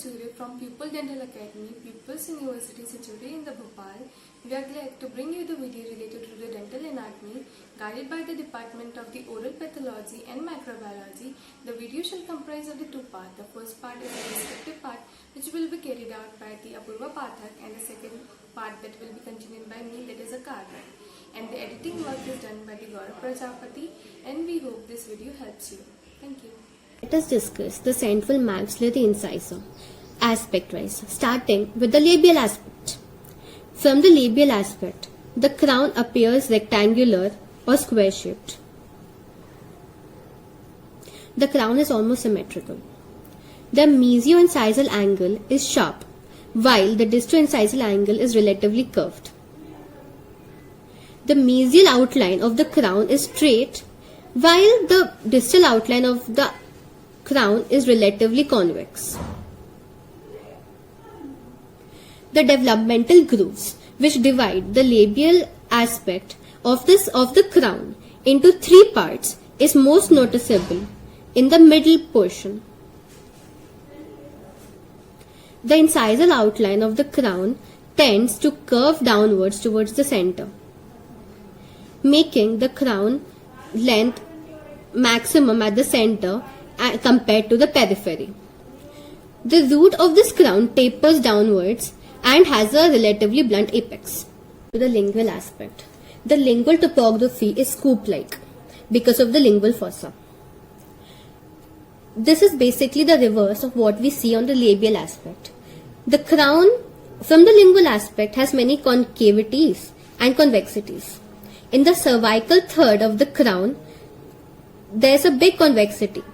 Chure from Pupil Dental Academy, Pupils University situated in the Bhopal. We are glad to bring you the video related to the dental anatomy guided by the Department of the Oral Pathology and Microbiology. The video shall comprise of the two parts. The first part is a descriptive part which will be carried out by the Apurva Pathak, and the second part that will be continued by me, that is a carving. And the editing work is done by the Gaurav Prajapati, and we hope this video helps you. Thank you. Let us discuss the central maxillary incisor aspect-wise, starting with the labial aspect. From the labial aspect, the crown appears rectangular or square-shaped. The crown is almost symmetrical. The mesio-incisal angle is sharp, while the disto-incisal angle is relatively curved. The mesial outline of the crown is straight, while the distal outline of the crown is relatively convex. The developmental grooves which divide the labial aspect of the crown into three parts is most noticeable in the middle portion. The incisal outline of the crown tends to curve downwards towards the center, making the crown length maximum at the center compared to the periphery. The root of this crown tapers downwards and has a relatively blunt apex. To the lingual aspect, the lingual topography is scoop-like because of the lingual fossa. This is basically the reverse of what we see on the labial aspect. The crown from the lingual aspect has many concavities and convexities. In the cervical third of the crown, there is a big convexity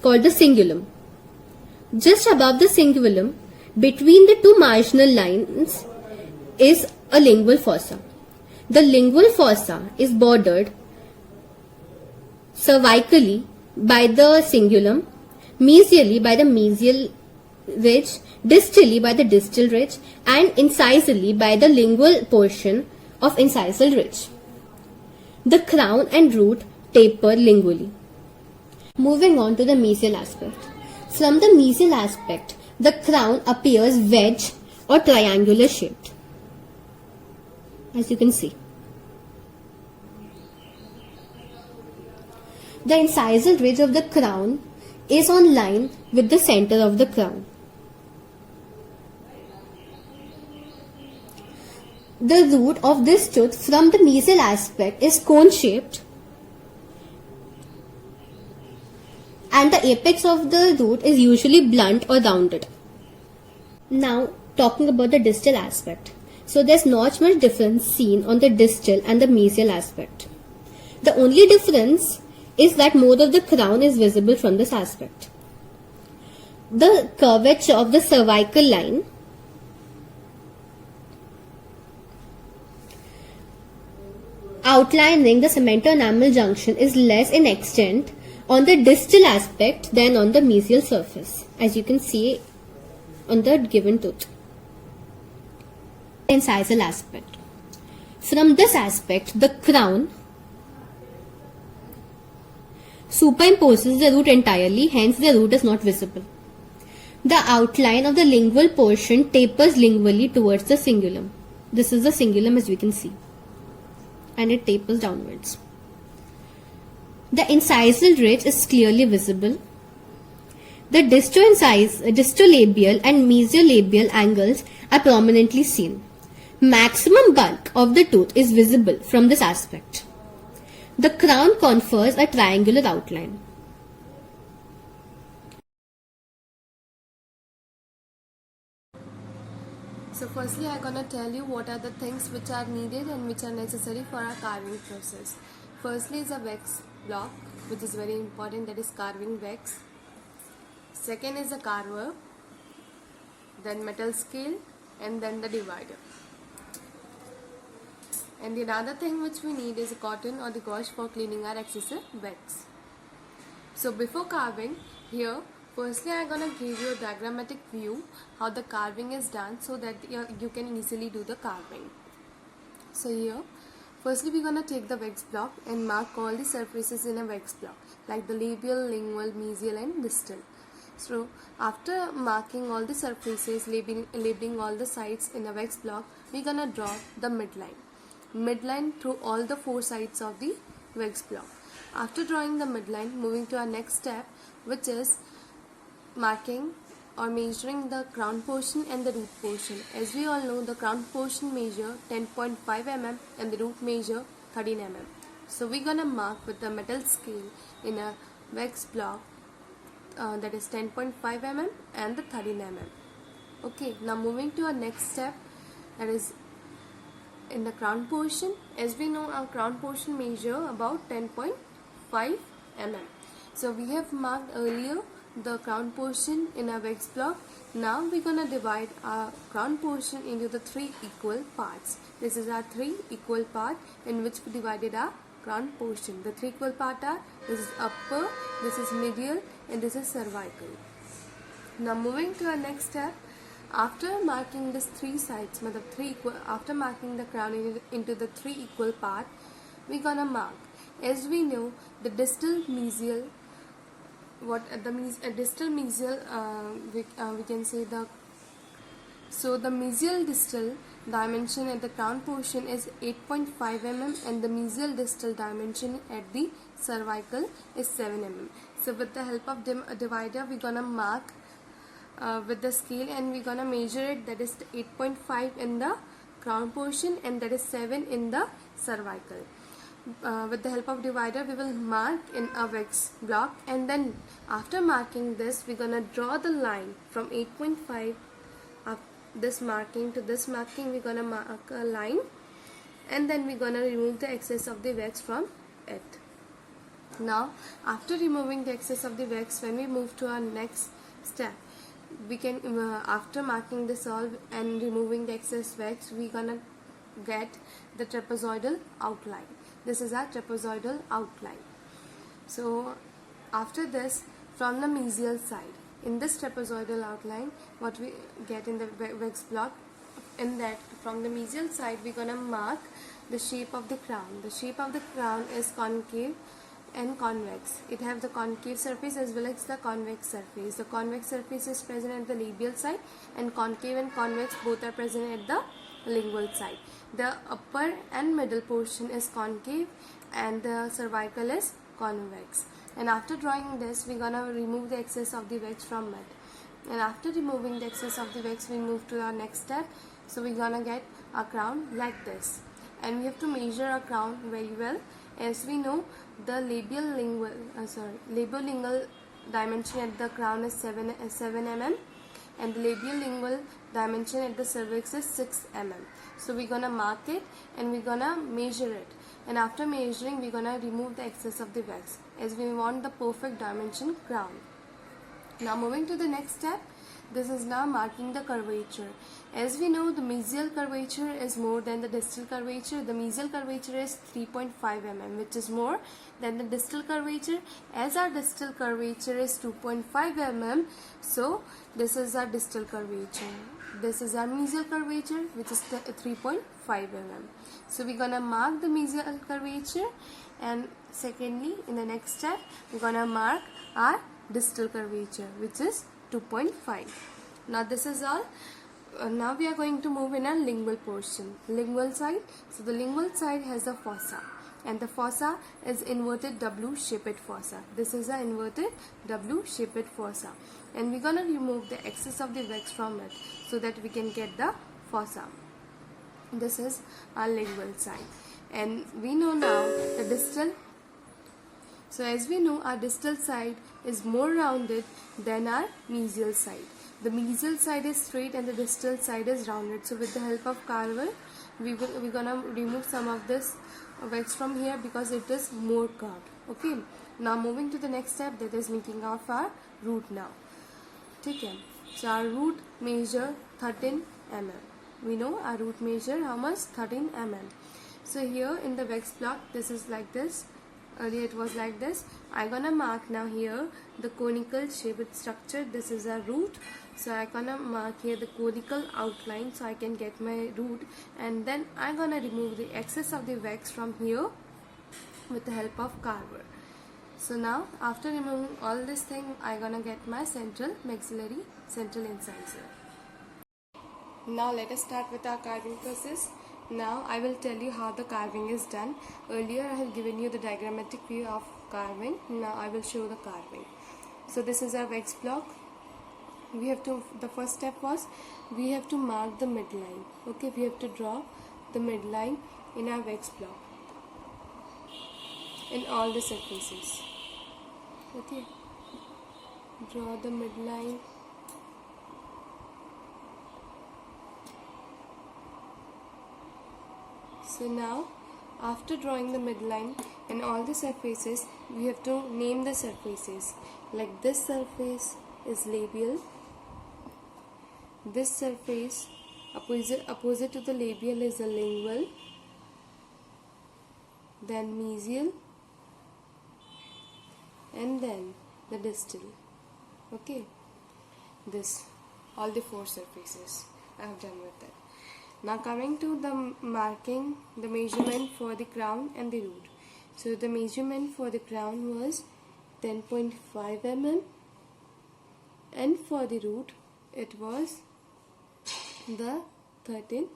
called the cingulum. Just above the cingulum, between the two marginal lines, is a lingual fossa. The lingual fossa is bordered cervically by the cingulum, mesially by the mesial ridge, distally by the distal ridge, and incisally by the lingual portion of incisal ridge. The crown and root taper lingually. Moving on to the mesial aspect. From the mesial aspect, the crown appears wedge or triangular shaped, as you can see. The incisal ridge of the crown is on line with the center of the crown. The root of this tooth from the mesial aspect is cone shaped, and the apex of the root is usually blunt or rounded. Now, talking about the distal aspect. So there's not much difference seen on the distal and the mesial aspect. The only difference is that more of the crown is visible from this aspect. The curvature of the cervical line outlining the cemento-enamel junction is less in extent on the distal aspect than on the mesial surface, as you can see on the given tooth. Incisal aspect. From this aspect, the crown superimposes the root entirely, hence the root is not visible. The outline of the lingual portion tapers lingually towards the cingulum. This is the cingulum, as we can see, and it tapers downwards. The incisal ridge is clearly visible. The distolabial and mesiolabial angles are prominently seen. Maximum bulk of the tooth is visible from this aspect. The crown confers a triangular outline. So firstly, I'm gonna tell you what are the things which are needed and which are necessary for our carving process. Firstly is a wax block, which is very important, that is carving wax. Second is a carver, then metal scale, and then the divider. And the other thing which we need is a cotton or the gauze for cleaning our excessive wax. So before carving, here firstly I'm gonna give you a diagrammatic view how the carving is done so that you can easily do the carving. So here, firstly we're gonna take the wax block and mark all the surfaces in a wax block, like the labial, lingual, mesial and distal. So after marking all the surfaces, labeling all the sides in a wax block, we're gonna draw the midline through all the 4 sides of the wax block. After drawing the midline, moving to our next step, which is marking or measuring the crown portion and the root portion. As we all know, the crown portion measure 10.5 mm and the root measure 13 mm. So we're gonna mark with the metal scale in a wax block that is 10.5 mm and the 13 mm. Okay, now moving to our next step, that is in the crown portion. As we know, our crown portion measure about 10.5 mm. So we have marked earlier the crown portion in a wax block. Now we're gonna divide our crown portion into the 3 equal parts. This is our 3 equal part in which we divided our crown portion. The 3 equal part are, this is upper, this is medial, and this is cervical. Now moving to our next step, after marking these 3 sides, after marking the crown into the 3 equal part, we're gonna mark. As we know, the distal mesial, distal mesial, we can say the mesial distal dimension at the crown portion is 8.5 mm and the mesial distal dimension at the cervical is 7 mm. So with the help of divider, we're gonna mark with the scale and we're gonna measure it, that is 8.5 in the crown portion and that is 7 in the cervical. With the help of divider, we will mark in a wax block, and then after marking this, we're gonna draw the line from 8.5 up this marking to this marking. We're gonna mark a line, and then we're gonna remove the excess of the wax from it. Now after removing the excess of the wax, when we move to our next step, we can after marking this all and removing the excess wax, we're gonna get the trapezoidal outline. This is our trapezoidal outline. So after this, from the mesial side, in this trapezoidal outline, what we get in the wax block, in that from the mesial side, we're gonna mark the shape of the crown. The shape of the crown is concave and convex. It have the concave surface as well as the convex surface. The convex surface is present at the labial side, and concave and convex both are present at the lingual side. The upper and middle portion is concave and the cervical is convex. And after drawing this, we're gonna remove the excess of the wax from it. And after removing the excess of the wax, we move to our next step. So we're gonna get a crown like this, and we have to measure our crown very well. As we know, the labial-lingual dimension at the crown is 7 mm, and the labial-lingual dimension at the cervix is 6 mm. So we're gonna mark it and we're gonna measure it. And after measuring, we're gonna remove the excess of the wax, as we want the perfect dimension crown. Now moving to the next step, this is now marking the curvature. As we know, the mesial curvature is more than the distal curvature. The mesial curvature is 3.5 mm, which is more than the distal curvature. As our distal curvature is 2.5 mm, so this is our distal curvature. This is our mesial curvature, which is 3.5 mm. So we're gonna mark the mesial curvature, and secondly, in the next step, we're gonna mark our distal curvature, which is 2.5. Now this is all. Now we are going to move in a lingual portion, lingual side. So the lingual side has a fossa, and the fossa is inverted W-shaped fossa. This is an inverted W-shaped fossa, and we're gonna remove the excess of the wax from it so that we can get the fossa. This is our lingual side, and we know now the distal. So as we know, our distal side is more rounded than our mesial side. The mesial side is straight and the distal side is rounded. So with the help of carver, we're gonna remove some of this wax from here because it is more curved. Okay. Now moving to the next step, that is making of our root now. Okay. So our root measure 13 mm. We know our root measure how much? 13 mm. So here in the wax block, this is like this. Earlier it was like this. I'm gonna mark now here the conical shaped structure. This is a root. So I'm gonna mark here the conical outline so I can get my root, and then I'm gonna remove the excess of the wax from here with the help of carver. So now after removing all this thing, I'm gonna get my central maxillary central incisor. Now let us start with our carving process. Now I will tell you how the carving is done. Earlier I have given you the diagrammatic view of carving. Now I will show the carving. So this is our wax block. The first step was we have to mark the midline. Okay, we have to draw the midline in our wax block in all the surfaces. Okay, draw the midline. So now after drawing the midline in all the surfaces, we have to name the surfaces. Like this surface is labial, this surface opposite to the labial is the lingual, then mesial, and then the distal. Okay, this all the 4 surfaces I have done with that. Now coming to the marking, the measurement for the crown and the root. So the measurement for the crown was 10.5 mm and for the root it was the 13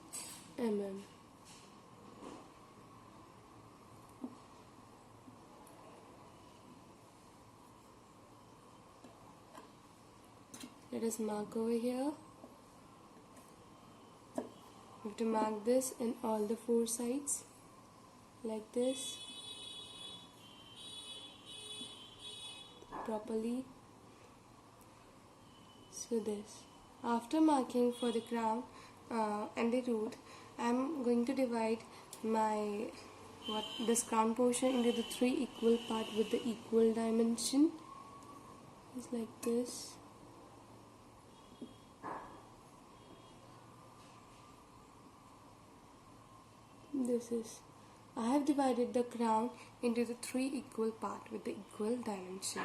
mm. Let us mark over here. We have to mark this in all the 4 sides like this properly. So this. After marking for the crown and the root, I am going to divide this crown portion into the 3 equal parts with the equal dimension. It's like this. I have divided the crown into the 3 equal parts with the equal dimension.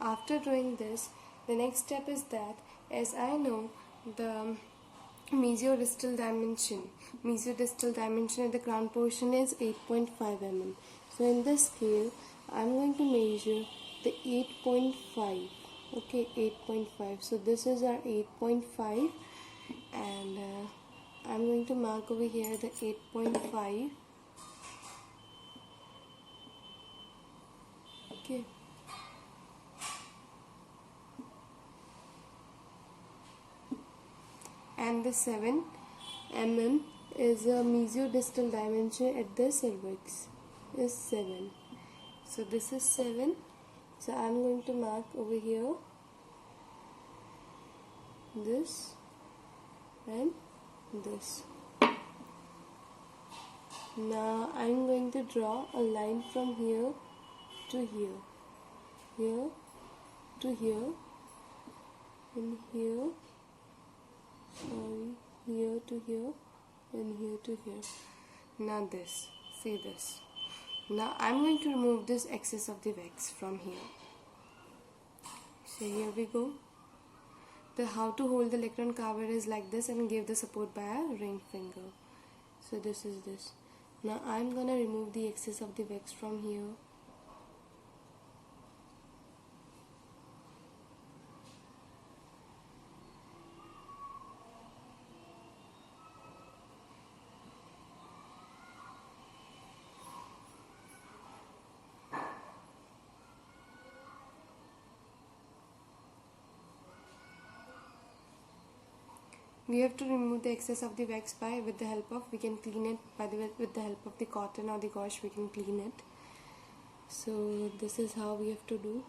After doing this, the next step is that, as I know the mesiodistal dimension of the crown portion is 8.5 mm. So in this scale, I am going to measure the 8.5. Okay, 8.5. So this is our 8.5, and I'm going to mark over here the 8.5. Okay. And the 7 mm is a mesiodistal dimension at the cervix is 7. So this is 7. So I'm going to mark over here this and this. Now I'm going to draw a line from here to here, here to here, and here, here to here, and here to here. Now this, see this. Now I'm going to remove this excess of the wax from here. So here we go. How to hold the electron carver is like this and give the support by a ring finger. So this is this. Now I'm gonna remove the excess of the wax from here. We have to remove the excess of the wax with the help of, we can clean it with the help of the cotton or the gauze, we can clean it. So this is how we have to do.